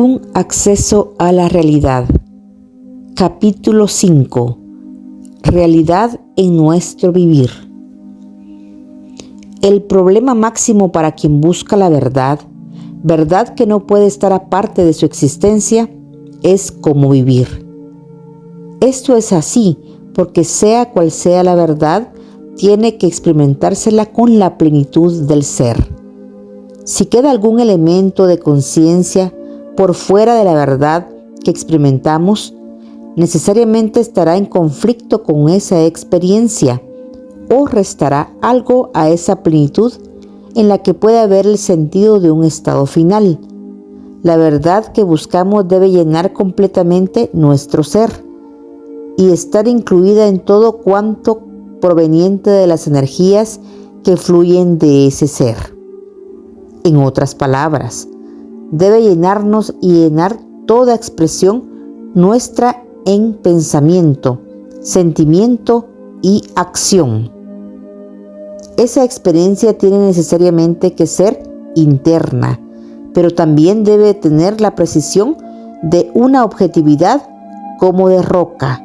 Un acceso a la realidad. Capítulo 5. Realidad en nuestro vivir. El problema máximo para quien busca la verdad que no puede estar aparte de su existencia, es cómo vivir. Esto es así porque sea cual sea la verdad, tiene que experimentársela con la plenitud del ser. Si queda algún elemento de conciencia por fuera de la verdad que experimentamos, necesariamente estará en conflicto con esa experiencia o restará algo a esa plenitud en la que puede haber el sentido de un estado final. La verdad que buscamos debe llenar completamente nuestro ser y estar incluida en todo cuanto proveniente de las energías que fluyen de ese ser. En otras palabras, debe llenarnos y llenar toda expresión nuestra en pensamiento, sentimiento y acción. Esa experiencia tiene necesariamente que ser interna, pero también debe tener la precisión de una objetividad como de roca.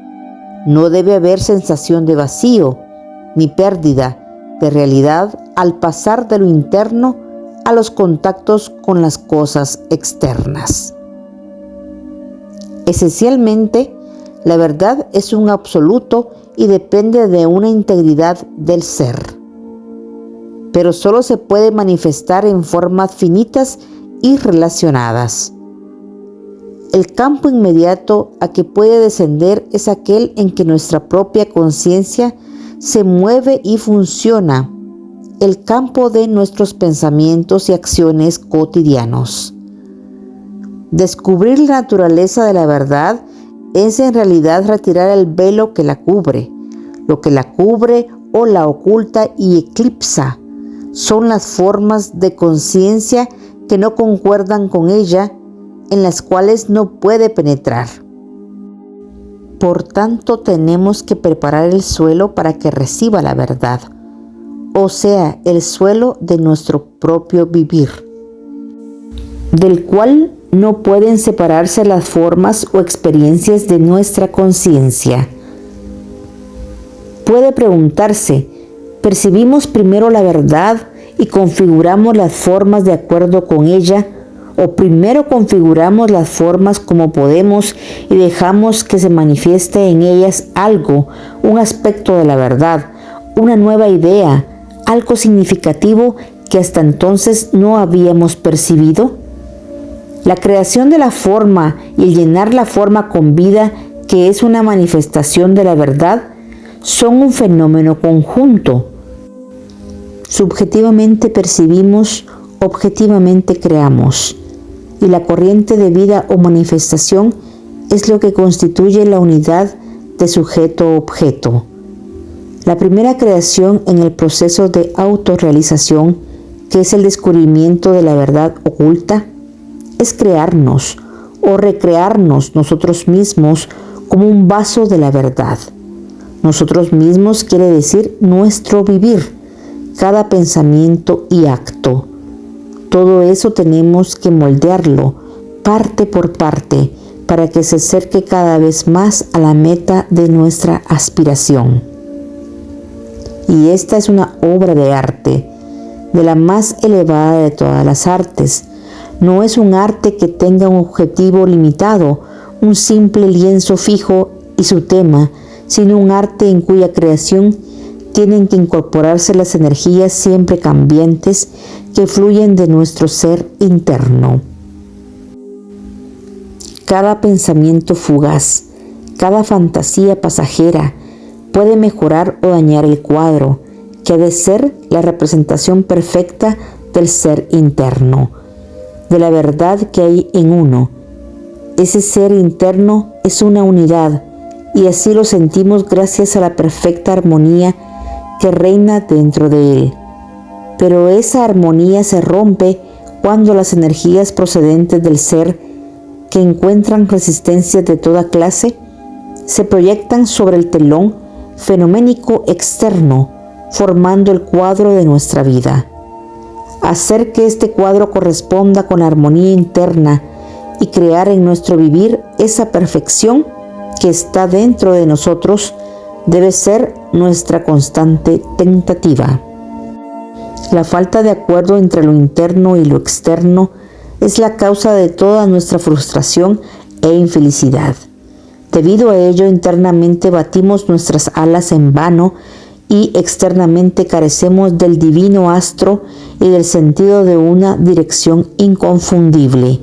No debe haber sensación de vacío ni pérdida de realidad al pasar de lo interno a los contactos con las cosas externas. Esencialmente, la verdad es un absoluto y depende de una integridad del ser, pero solo se puede manifestar en formas finitas y relacionadas. El campo inmediato a que puede descender es aquel en que nuestra propia conciencia se mueve y funciona, el campo de nuestros pensamientos y acciones cotidianos. Descubrir la naturaleza de la verdad es en realidad retirar el velo que la cubre. Lo que la cubre o la oculta y eclipsa son las formas de conciencia que no concuerdan con ella, en las cuales no puede penetrar. Por tanto, tenemos que preparar el suelo para que reciba la verdad, o sea, el suelo de nuestro propio vivir, del cual no pueden separarse las formas o experiencias de nuestra conciencia. Puede preguntarse, ¿percibimos primero la verdad y configuramos las formas de acuerdo con ella? ¿O primero configuramos las formas como podemos y dejamos que se manifieste en ellas algo, un aspecto de la verdad, una nueva idea, algo significativo que hasta entonces no habíamos percibido? La creación de la forma y el llenar la forma con vida, que es una manifestación de la verdad, son un fenómeno conjunto. Subjetivamente percibimos, objetivamente creamos, y la corriente de vida o manifestación es lo que constituye la unidad de sujeto-objeto. La primera creación en el proceso de autorrealización, que es el descubrimiento de la verdad oculta, es crearnos o recrearnos nosotros mismos como un vaso de la verdad. Nosotros mismos quiere decir nuestro vivir, cada pensamiento y acto. Todo eso tenemos que moldearlo parte por parte para que se acerque cada vez más a la meta de nuestra aspiración. Y esta es una obra de arte, de la más elevada de todas las artes. No es un arte que tenga un objetivo limitado, un simple lienzo fijo y su tema, sino un arte en cuya creación tienen que incorporarse las energías siempre cambiantes que fluyen de nuestro ser interno. Cada pensamiento fugaz, cada fantasía pasajera puede mejorar o dañar el cuadro, que ha de ser la representación perfecta del ser interno, de la verdad que hay en uno. Ese ser interno es una unidad, y así lo sentimos gracias a la perfecta armonía que reina dentro de él. Pero esa armonía se rompe cuando las energías procedentes del ser, que encuentran resistencias de toda clase, se proyectan sobre el telón fenoménico externo, formando el cuadro de nuestra vida. Hacer que este cuadro corresponda con la armonía interna y crear en nuestro vivir esa perfección que está dentro de nosotros debe ser nuestra constante tentativa. La falta de acuerdo entre lo interno y lo externo es la causa de toda nuestra frustración e infelicidad. Debido a ello, internamente batimos nuestras alas en vano y externamente carecemos del divino astro y del sentido de una dirección inconfundible.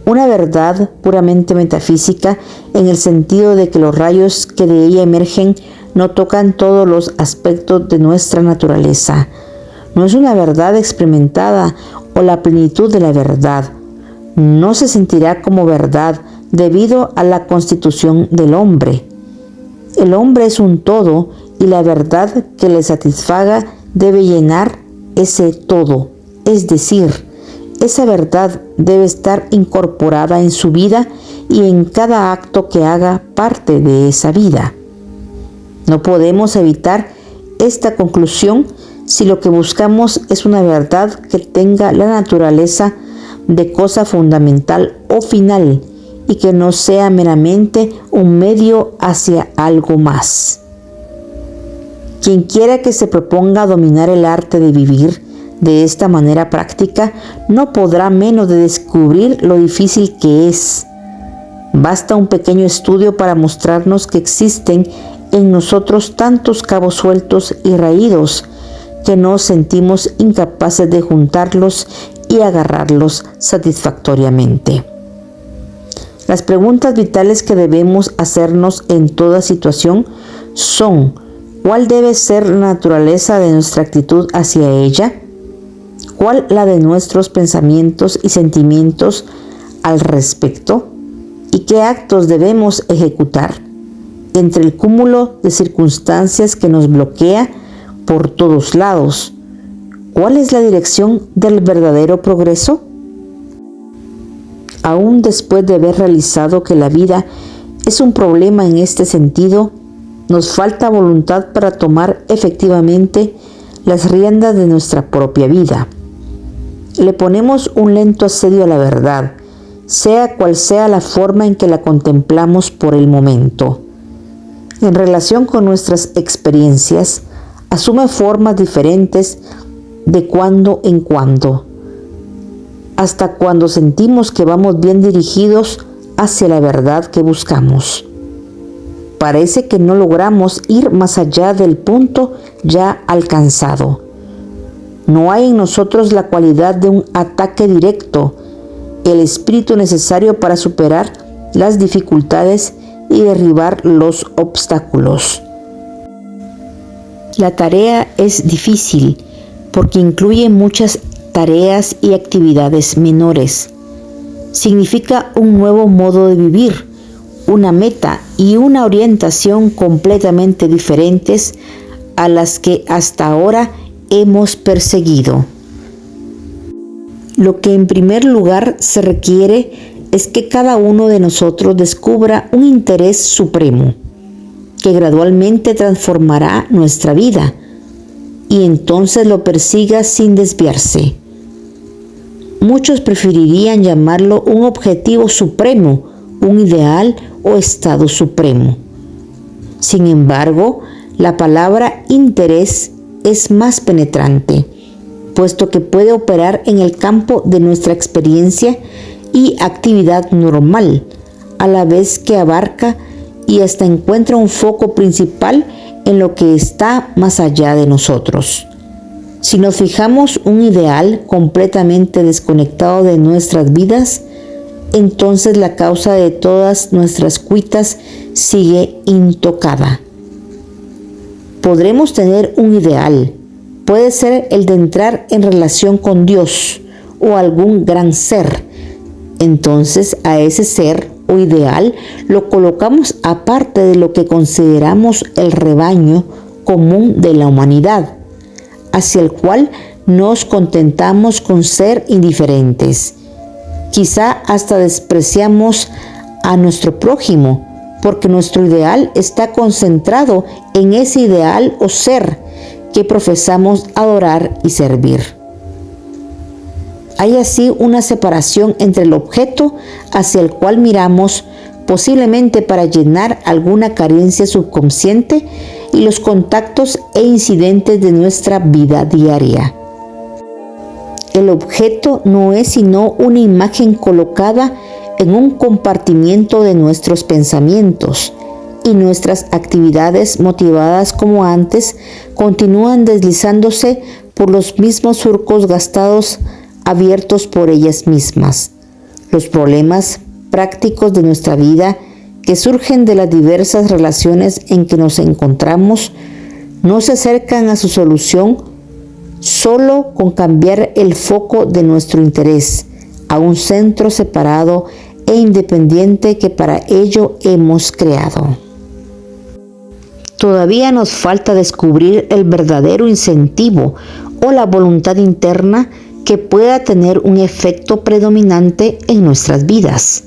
Una verdad puramente metafísica en el sentido de que los rayos que de ella emergen no tocan todos los aspectos de nuestra naturaleza. No es una verdad experimentada o la plenitud de la verdad. No se sentirá como verdad debido a la constitución del hombre. El hombre es un todo y la verdad que le satisfaga debe llenar ese todo, es decir, esa verdad debe estar incorporada en su vida y en cada acto que haga parte de esa vida. No podemos evitar esta conclusión si lo que buscamos es una verdad que tenga la naturaleza de cosa fundamental o final y que no sea meramente un medio hacia algo más. Quien quiera que se proponga dominar el arte de vivir de esta manera práctica no podrá menos de descubrir lo difícil que es. Basta un pequeño estudio para mostrarnos que existen en nosotros tantos cabos sueltos y raídos que nos sentimos incapaces de juntarlos y agarrarlos satisfactoriamente. Las preguntas vitales que debemos hacernos en toda situación son: ¿cuál debe ser la naturaleza de nuestra actitud hacia ella? ¿Cuál la de nuestros pensamientos y sentimientos al respecto? ¿Y qué actos debemos ejecutar? Entre el cúmulo de circunstancias que nos bloquea por todos lados, ¿cuál es la dirección del verdadero progreso? Aún después de haber realizado que la vida es un problema en este sentido, nos falta voluntad para tomar efectivamente las riendas de nuestra propia vida. Le ponemos un lento asedio a la verdad, sea cual sea la forma en que la contemplamos por el momento. En relación con nuestras experiencias, asume formas diferentes de cuando en cuando, hasta cuando sentimos que vamos bien dirigidos hacia la verdad que buscamos. Parece que no logramos ir más allá del punto ya alcanzado. No hay en nosotros la cualidad de un ataque directo, el espíritu necesario para superar las dificultades y derribar los obstáculos. La tarea es difícil porque incluye muchas tareas y actividades menores. Significa un nuevo modo de vivir, una meta y una orientación completamente diferentes a las que hasta ahora hemos perseguido. Lo que en primer lugar se requiere es que cada uno de nosotros descubra un interés supremo que gradualmente transformará nuestra vida y entonces lo persiga sin desviarse. Muchos preferirían llamarlo un objetivo supremo, un ideal o estado supremo. Sin embargo, la palabra interés es más penetrante, puesto que puede operar en el campo de nuestra experiencia y actividad normal, a la vez que abarca y hasta encuentra un foco principal en lo que está más allá de nosotros. Si nos fijamos un ideal completamente desconectado de nuestras vidas, entonces la causa de todas nuestras cuitas sigue intocada. Podremos tener un ideal, puede ser el de entrar en relación con Dios o algún gran ser. Entonces a ese ser o ideal lo colocamos aparte de lo que consideramos el rebaño común de la humanidad, hacia el cual nos contentamos con ser indiferentes. Quizá hasta despreciamos a nuestro prójimo, porque nuestro ideal está concentrado en ese ideal o ser que profesamos adorar y servir. Hay así una separación entre el objeto hacia el cual miramos, posiblemente para llenar alguna carencia subconsciente, y los contactos e incidentes de nuestra vida diaria. El objeto no es sino una imagen colocada en un compartimiento de nuestros pensamientos, y nuestras actividades, motivadas como antes, continúan deslizándose por los mismos surcos gastados, abiertos por ellas mismas. Los problemas prácticos de nuestra vida, que surgen de las diversas relaciones en que nos encontramos, no se acercan a su solución solo con cambiar el foco de nuestro interés a un centro separado e independiente que para ello hemos creado. Todavía nos falta descubrir el verdadero incentivo o la voluntad interna que pueda tener un efecto predominante en nuestras vidas,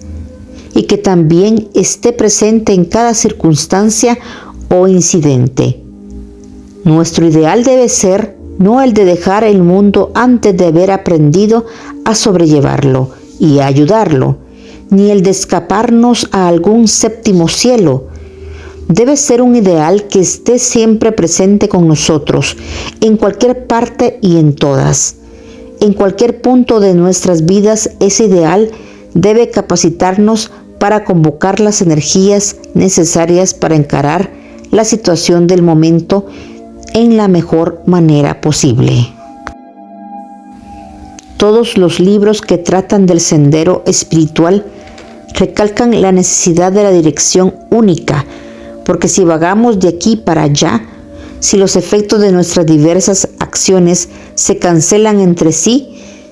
y que también esté presente en cada circunstancia o incidente. Nuestro ideal debe ser no el de dejar el mundo antes de haber aprendido a sobrellevarlo y a ayudarlo, ni el de escaparnos a algún séptimo cielo. Debe ser un ideal que esté siempre presente con nosotros, en cualquier parte y en todas. En cualquier punto de nuestras vidas, ese ideal debe capacitarnos para convocar las energías necesarias para encarar la situación del momento en la mejor manera posible. Todos los libros que tratan del sendero espiritual recalcan la necesidad de la dirección única, porque si vagamos de aquí para allá, si los efectos de nuestras diversas acciones se cancelan entre sí,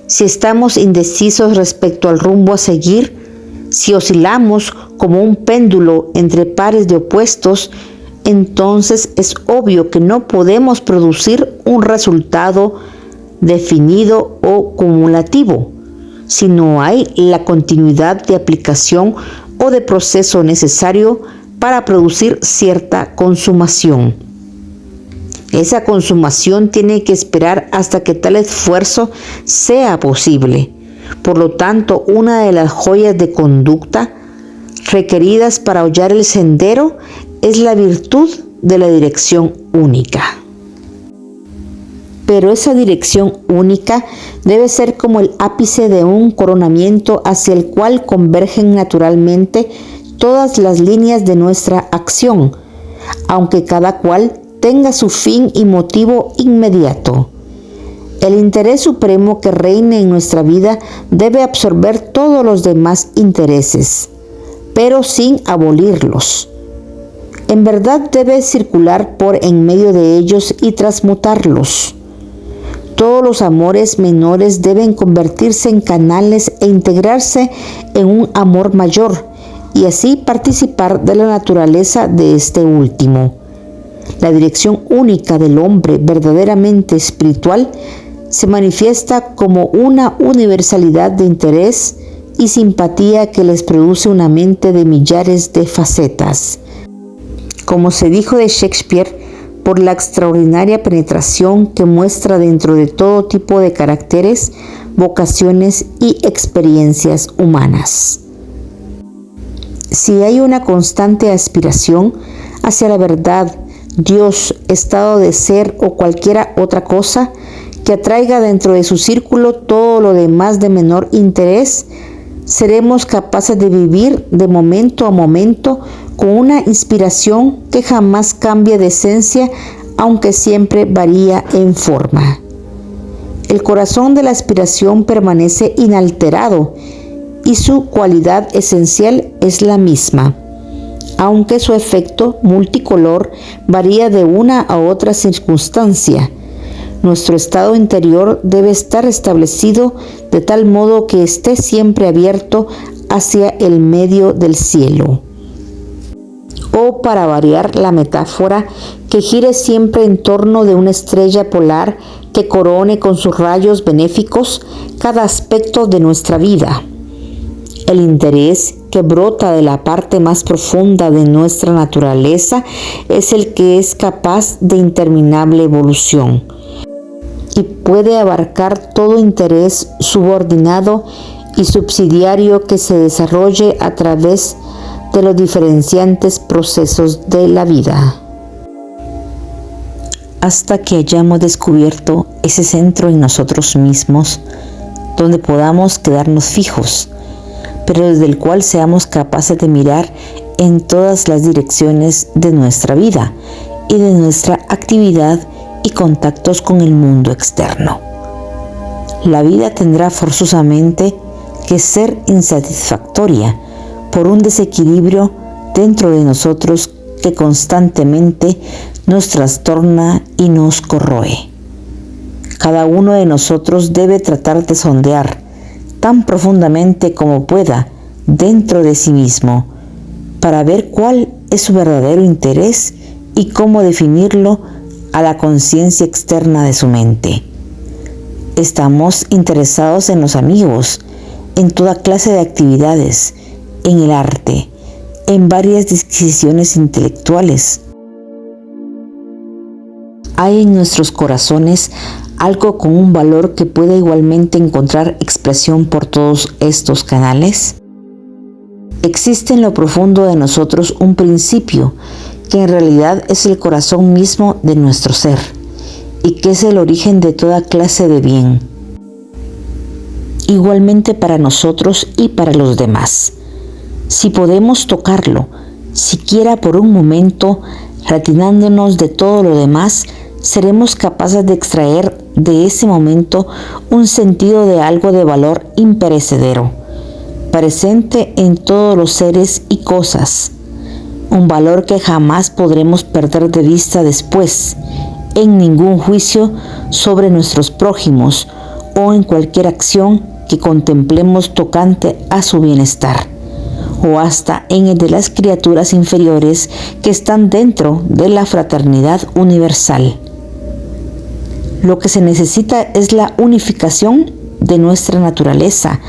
si estamos indecisos respecto al rumbo a seguir, si oscilamos como un péndulo entre pares de opuestos, entonces es obvio que no podemos producir un resultado definido o cumulativo, si no hay la continuidad de aplicación o de proceso necesario para producir cierta consumación. Esa consumación tiene que esperar hasta que tal esfuerzo sea posible. Por lo tanto, una de las joyas de conducta requeridas para hollar el sendero es la virtud de la dirección única. Pero esa dirección única debe ser como el ápice de un coronamiento hacia el cual convergen naturalmente todas las líneas de nuestra acción, aunque cada cual tenga su fin y motivo inmediato. El interés supremo que reine en nuestra vida debe absorber todos los demás intereses, pero sin abolirlos. En verdad debe circular por en medio de ellos y transmutarlos. Todos los amores menores deben convertirse en canales e integrarse en un amor mayor, y así participar de la naturaleza de este último. La dirección única del hombre verdaderamente espiritual se manifiesta como una universalidad de interés y simpatía que les produce una mente de millares de facetas. Como se dijo de Shakespeare, por la extraordinaria penetración que muestra dentro de todo tipo de caracteres, vocaciones y experiencias humanas. Si hay una constante aspiración hacia la verdad, Dios, estado de ser o cualquiera otra cosa que atraiga dentro de su círculo todo lo demás de menor interés, seremos capaces de vivir de momento a momento con una inspiración que jamás cambia de esencia, aunque siempre varía en forma. El corazón de la aspiración permanece inalterado y su cualidad esencial es la misma, aunque su efecto multicolor varía de una a otra circunstancia. Nuestro estado interior debe estar establecido de tal modo que esté siempre abierto hacia el medio del cielo. O, para variar la metáfora, que gire siempre en torno de una estrella polar que corone con sus rayos benéficos cada aspecto de nuestra vida. El interés que brota de la parte más profunda de nuestra naturaleza es el que es capaz de interminable evolución. y puede abarcar todo interés subordinado y subsidiario que se desarrolle a través de los diferenciantes procesos de la vida. Hasta que hayamos descubierto ese centro en nosotros mismos, donde podamos quedarnos fijos, pero desde el cual seamos capaces de mirar en todas las direcciones de nuestra vida y de nuestra actividad y contactos con el mundo externo. La vida tendrá forzosamente que ser insatisfactoria por un desequilibrio dentro de nosotros que constantemente nos trastorna y nos corroe. Cada uno de nosotros debe tratar de sondear tan profundamente como pueda dentro de sí mismo para ver cuál es su verdadero interés y cómo definirlo a la conciencia externa de su mente. Estamos interesados en los amigos, en toda clase de actividades, en el arte, en varias disquisiciones intelectuales. ¿Hay en nuestros corazones algo con un valor que pueda igualmente encontrar expresión por todos estos canales? Existe en lo profundo de nosotros un principio que en realidad es el corazón mismo de nuestro ser y que es el origen de toda clase de bien, igualmente para nosotros y para los demás. Si podemos tocarlo, siquiera por un momento, retirándonos de todo lo demás, seremos capaces de extraer de ese momento un sentido de algo de valor imperecedero, presente en todos los seres y cosas, un valor que jamás podremos perder de vista después, en ningún juicio sobre nuestros prójimos o en cualquier acción que contemplemos tocante a su bienestar, o hasta en el de las criaturas inferiores que están dentro de la fraternidad universal. Lo que se necesita es la unificación de nuestra naturaleza,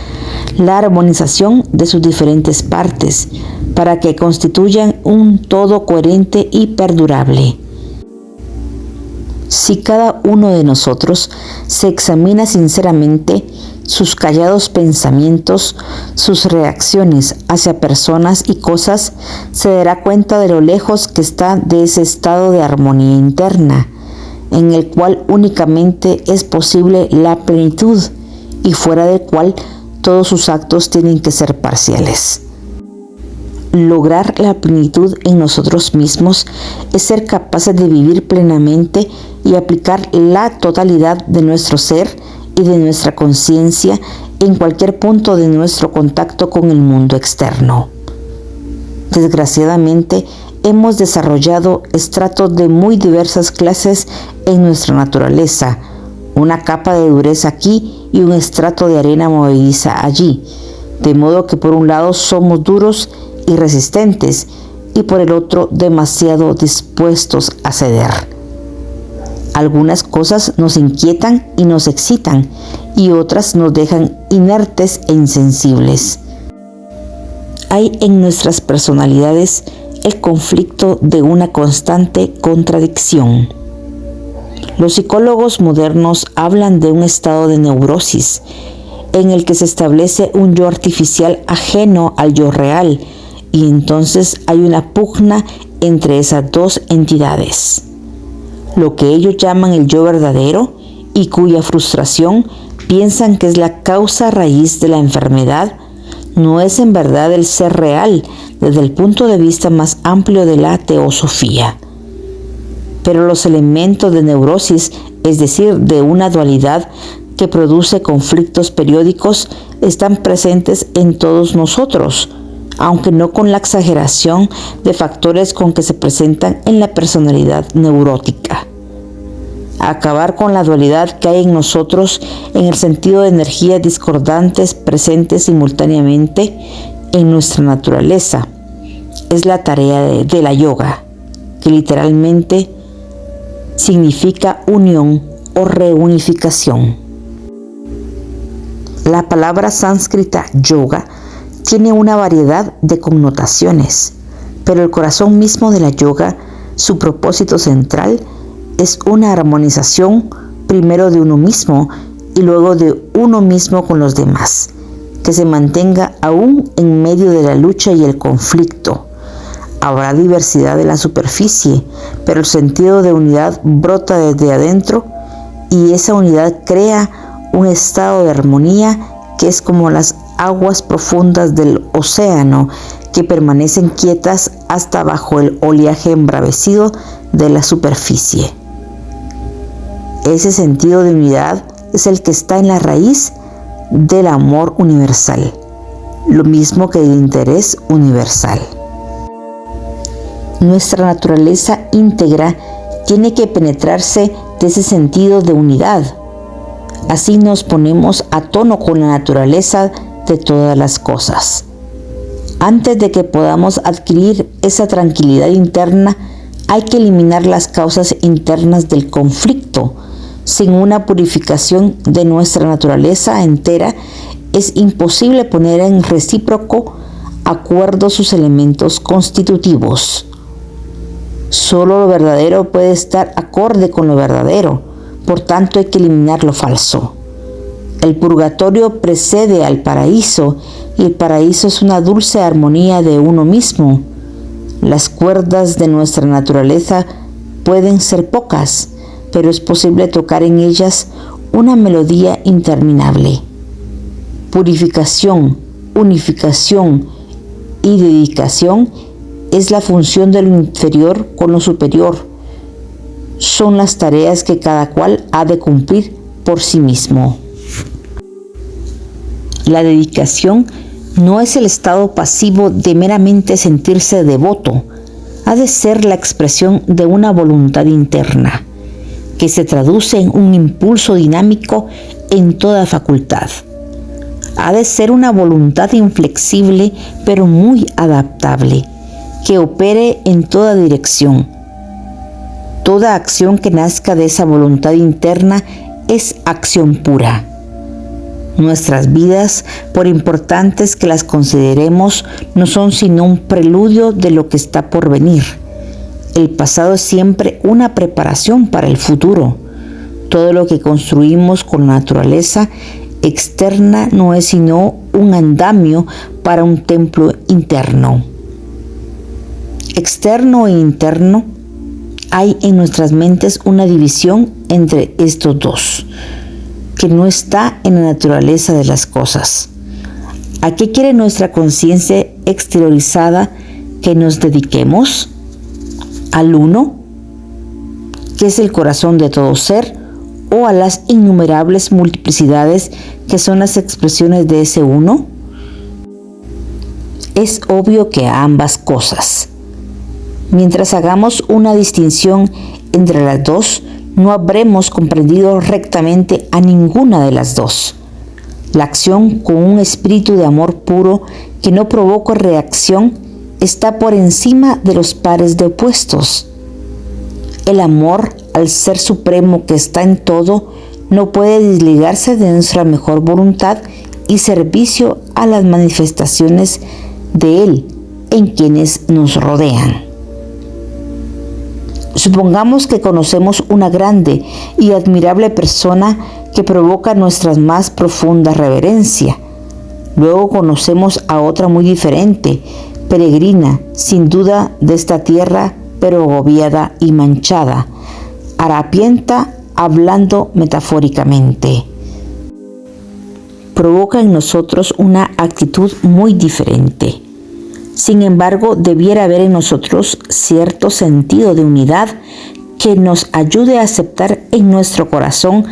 la armonización de sus diferentes partes, para que constituyan un todo coherente y perdurable. Si cada uno de nosotros se examina sinceramente sus callados pensamientos, sus reacciones hacia personas y cosas, se dará cuenta de lo lejos que está de ese estado de armonía interna, en el cual únicamente es posible la plenitud y fuera del cual todos sus actos tienen que ser parciales. Lograr la plenitud en nosotros mismos es ser capaces de vivir plenamente y aplicar la totalidad de nuestro ser y de nuestra conciencia en cualquier punto de nuestro contacto con el mundo externo. Desgraciadamente, hemos desarrollado estratos de muy diversas clases en nuestra naturaleza, una capa de dureza aquí y un estrato de arena movediza allí, de modo que por un lado somos duros y resistentes y por el otro demasiado dispuestos a ceder. Algunas cosas nos inquietan y nos excitan y otras nos dejan inertes e insensibles. Hay en nuestras personalidades el conflicto de una constante contradicción. Los psicólogos modernos hablan de un estado de neurosis en el que se establece un yo artificial ajeno al yo real y entonces hay una pugna entre esas dos entidades. Lo que ellos llaman el yo verdadero y cuya frustración piensan que es la causa raíz de la enfermedad, no es en verdad el ser real desde el punto de vista más amplio de la teosofía. Pero los elementos de neurosis, es decir, de una dualidad que produce conflictos periódicos, están presentes en todos nosotros, aunque no con la exageración de factores con que se presentan en la personalidad neurótica. Acabar con la dualidad que hay en nosotros en el sentido de energías discordantes presentes simultáneamente en nuestra naturaleza es la tarea de la yoga, que literalmente significa unión o reunificación. La palabra sánscrita yoga tiene una variedad de connotaciones, pero el corazón mismo de la yoga, su propósito central, es una armonización primero de uno mismo y luego de uno mismo con los demás, que se mantenga aún en medio de la lucha y el conflicto. Habrá diversidad en la superficie, pero el sentido de unidad brota desde adentro y esa unidad crea un estado de armonía que es como las aguas profundas del océano que permanecen quietas hasta bajo el oleaje embravecido de la superficie. Ese sentido de unidad es el que está en la raíz del amor universal, lo mismo que el interés universal. Nuestra naturaleza íntegra tiene que penetrarse de ese sentido de unidad. Así nos ponemos a tono con la naturaleza de todas las cosas. Antes de que podamos adquirir esa tranquilidad interna, hay que eliminar las causas internas del conflicto. Sin una purificación de nuestra naturaleza entera, es imposible poner en recíproco acuerdo sus elementos constitutivos. Solo lo verdadero puede estar acorde con lo verdadero, por tanto hay que eliminar lo falso. El purgatorio precede al paraíso y el paraíso es una dulce armonía de uno mismo. Las cuerdas de nuestra naturaleza pueden ser pocas, pero es posible tocar en ellas una melodía interminable. Purificación, unificación y dedicación es la función de lo inferior con lo superior. Son las tareas que cada cual ha de cumplir por sí mismo. La dedicación no es el estado pasivo de meramente sentirse devoto, ha de ser la expresión de una voluntad interna, que se traduce en un impulso dinámico en toda facultad. Ha de ser una voluntad inflexible pero muy adaptable, que opere en toda dirección. Toda acción que nazca de esa voluntad interna es acción pura. Nuestras vidas, por importantes que las consideremos, no son sino un preludio de lo que está por venir. El pasado es siempre una preparación para el futuro. Todo lo que construimos con la naturaleza externa no es sino un andamio para un templo interno. Externo e interno, hay en nuestras mentes una división entre estos dos, que no está en la naturaleza de las cosas. ¿A qué quiere nuestra conciencia exteriorizada que nos dediquemos? ¿Al uno, que es el corazón de todo ser, o a las innumerables multiplicidades que son las expresiones de ese uno? Es obvio que a ambas cosas. Mientras hagamos una distinción entre las dos, no habremos comprendido rectamente a ninguna de las dos. La acción con un espíritu de amor puro que no provoca reacción está por encima de los pares de opuestos. El amor al Ser Supremo que está en todo no puede desligarse de nuestra mejor voluntad y servicio a las manifestaciones de Él en quienes nos rodean. Supongamos que conocemos una grande y admirable persona que provoca nuestra más profunda reverencia. Luego conocemos a otra muy diferente, peregrina, sin duda de esta tierra, pero agobiada y manchada, harapienta, hablando metafóricamente. Provoca en nosotros una actitud muy diferente. Sin embargo, debiera haber en nosotros cierto sentido de unidad que nos ayude a aceptar en nuestro corazón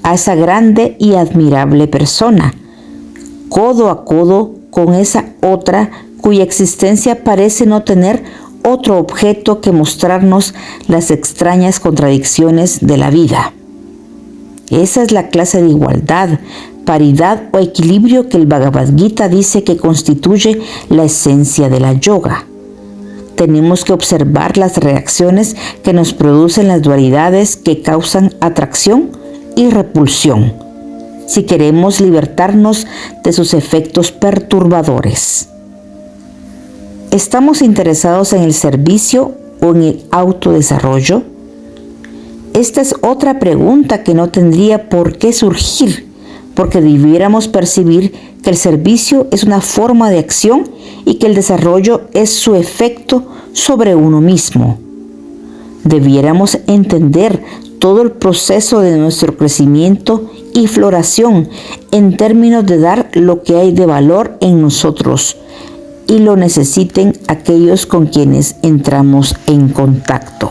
a esa grande y admirable persona, codo a codo con esa otra cuya existencia parece no tener otro objeto que mostrarnos las extrañas contradicciones de la vida. Esa es la clase de igualdad, paridad o equilibrio que el Bhagavad Gita dice que constituye la esencia de la yoga. Tenemos que observar las reacciones que nos producen las dualidades que causan atracción y repulsión, si queremos libertarnos de sus efectos perturbadores. ¿Estamos interesados en el servicio o en el autodesarrollo? Esta es otra pregunta que no tendría por qué surgir, porque debiéramos percibir que el servicio es una forma de acción y que el desarrollo es su efecto sobre uno mismo. Debiéramos entender todo el proceso de nuestro crecimiento y floración en términos de dar lo que hay de valor en nosotros y lo necesiten aquellos con quienes entramos en contacto.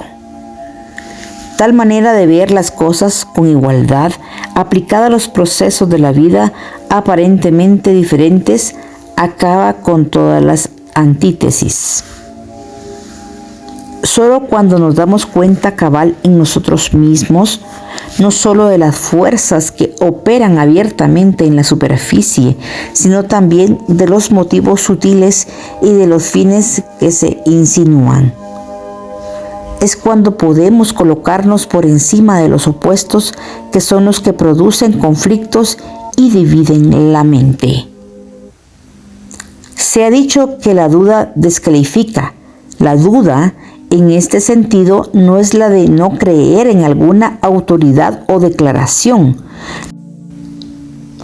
Tal manera de ver las cosas con igualdad, aplicada a los procesos de la vida aparentemente diferentes, acaba con todas las antítesis. Solo cuando nos damos cuenta cabal en nosotros mismos, no solo de las fuerzas que operan abiertamente en la superficie, sino también de los motivos sutiles y de los fines que se insinúan. Es cuando podemos colocarnos por encima de los opuestos que son los que producen conflictos y dividen la mente. Se ha dicho que la duda descalifica. La duda, en este sentido, no es la de no creer en alguna autoridad o declaración.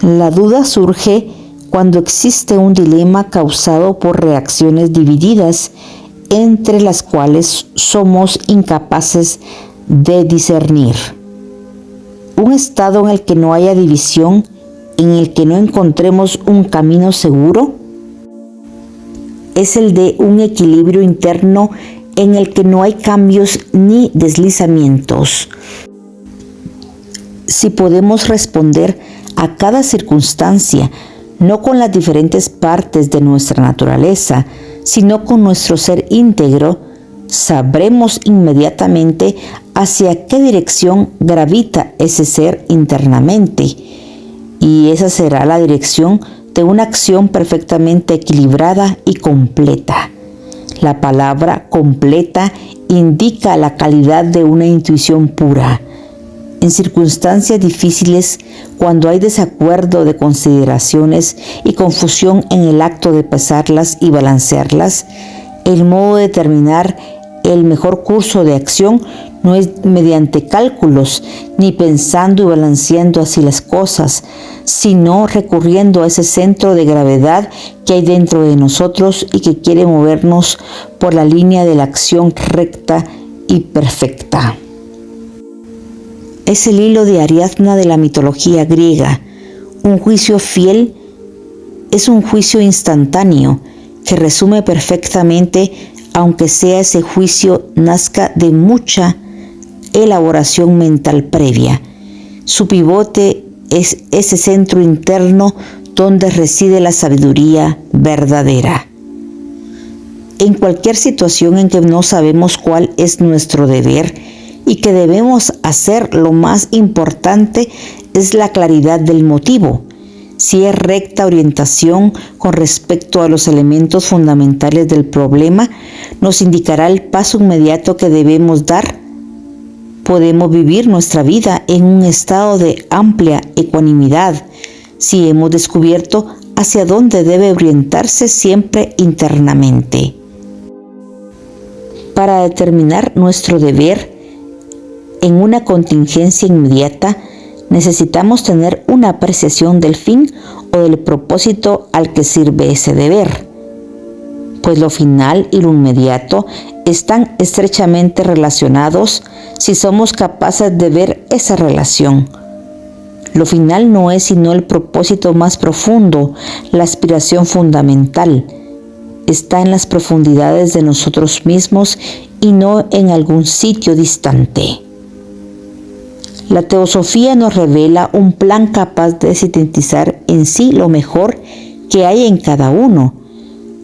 La duda surge cuando existe un dilema causado por reacciones divididas, entre las cuales somos incapaces de discernir. Un estado en el que no haya división, en el que no encontremos un camino seguro, es el de un equilibrio interno en el que no hay cambios ni deslizamientos. Si podemos responder a cada circunstancia, no con las diferentes partes de nuestra naturaleza, sino con nuestro ser íntegro, sabremos inmediatamente hacia qué dirección gravita ese ser internamente, y esa será la dirección de una acción perfectamente equilibrada y completa. La palabra completa indica la calidad de una intuición pura. En circunstancias difíciles, cuando hay desacuerdo de consideraciones y confusión en el acto de pesarlas y balancearlas, el modo de determinar el mejor curso de acción no es mediante cálculos, ni pensando y balanceando así las cosas, sino recurriendo a ese centro de gravedad que hay dentro de nosotros y que quiere movernos por la línea de la acción recta y perfecta. Es el hilo de Ariadna de la mitología griega. Un juicio fiel es un juicio instantáneo que resume perfectamente, aunque sea ese juicio nazca de mucha elaboración mental previa. Su pivote es ese centro interno donde reside la sabiduría verdadera. En cualquier situación en que no sabemos cuál es nuestro deber y que debemos hacer, lo más importante es la claridad del motivo. Si es recta orientación con respecto a los elementos fundamentales del problema, nos indicará el paso inmediato que debemos dar. Podemos vivir nuestra vida en un estado de amplia ecuanimidad si hemos descubierto hacia dónde debe orientarse siempre internamente. Para determinar nuestro deber en una contingencia inmediata, necesitamos tener una apreciación del fin o del propósito al que sirve ese deber, pues lo final y lo inmediato están estrechamente relacionados si somos capaces de ver esa relación. Lo final no es sino el propósito más profundo, la aspiración fundamental. Está en las profundidades de nosotros mismos y no en algún sitio distante. La teosofía nos revela un plan capaz de sintetizar en sí lo mejor que hay en cada uno.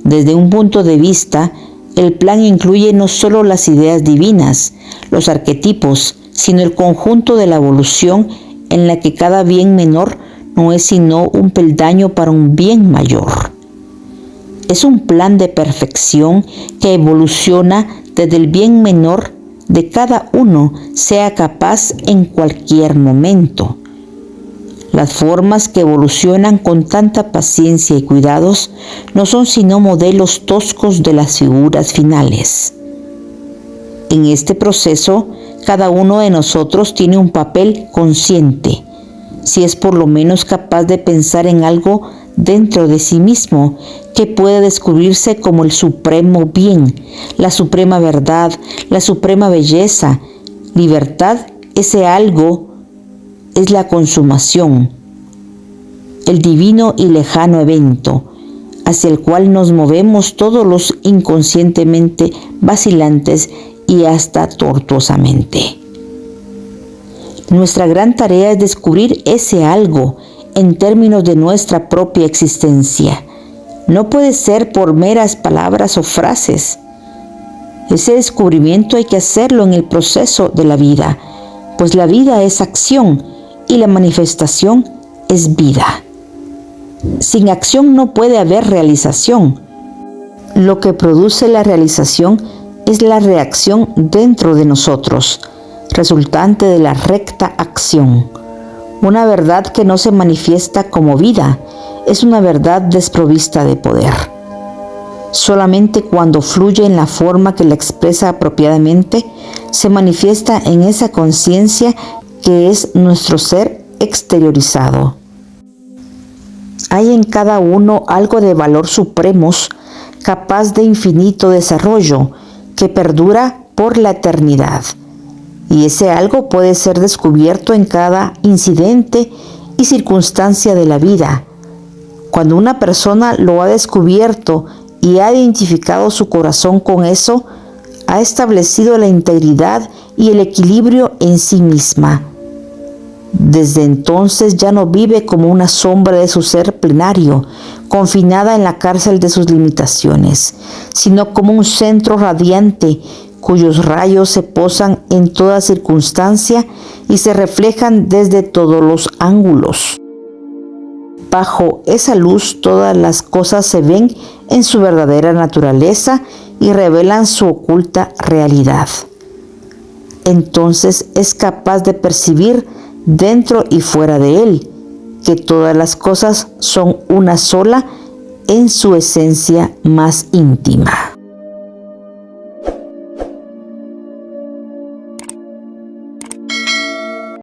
Desde un punto de vista, el plan incluye no solo las ideas divinas, los arquetipos, sino el conjunto de la evolución en la que cada bien menor no es sino un peldaño para un bien mayor. Es un plan de perfección que evoluciona desde el bien menor de cada uno sea capaz en cualquier momento. Las formas que evolucionan con tanta paciencia y cuidados no son sino modelos toscos de las figuras finales. En este proceso, cada uno de nosotros tiene un papel consciente, si es por lo menos capaz de pensar en algo dentro de sí mismo que pueda descubrirse como el supremo bien, la suprema verdad, la suprema belleza. Libertad, ese algo es la consumación, el divino y lejano evento hacia el cual nos movemos todos los inconscientemente vacilantes y hasta tortuosamente. Nuestra gran tarea es descubrir ese algo en términos de nuestra propia existencia. No puede ser por meras palabras o frases. Ese descubrimiento hay que hacerlo en el proceso de la vida, pues la vida es acción y la manifestación es vida. Sin acción no puede haber realización. Lo que produce la realización es la reacción dentro de nosotros, resultante de la recta acción. Una verdad que no se manifiesta como vida es una verdad desprovista de poder. Solamente cuando fluye en la forma que la expresa apropiadamente, se manifiesta en esa conciencia que es nuestro ser exteriorizado. Hay en cada uno algo de valor supremos, capaz de infinito desarrollo, que perdura por la eternidad. Y ese algo puede ser descubierto en cada incidente y circunstancia de la vida. Cuando una persona lo ha descubierto y ha identificado su corazón con eso, ha establecido la integridad y el equilibrio en sí misma. Desde entonces ya no vive como una sombra de su ser plenario, confinada en la cárcel de sus limitaciones, sino como un centro radiante cuyos rayos se posan en toda circunstancia y se reflejan desde todos los ángulos. Bajo esa luz todas las cosas se ven en su verdadera naturaleza y revelan su oculta realidad. Entonces es capaz de percibir dentro y fuera de él que todas las cosas son una sola en su esencia más íntima.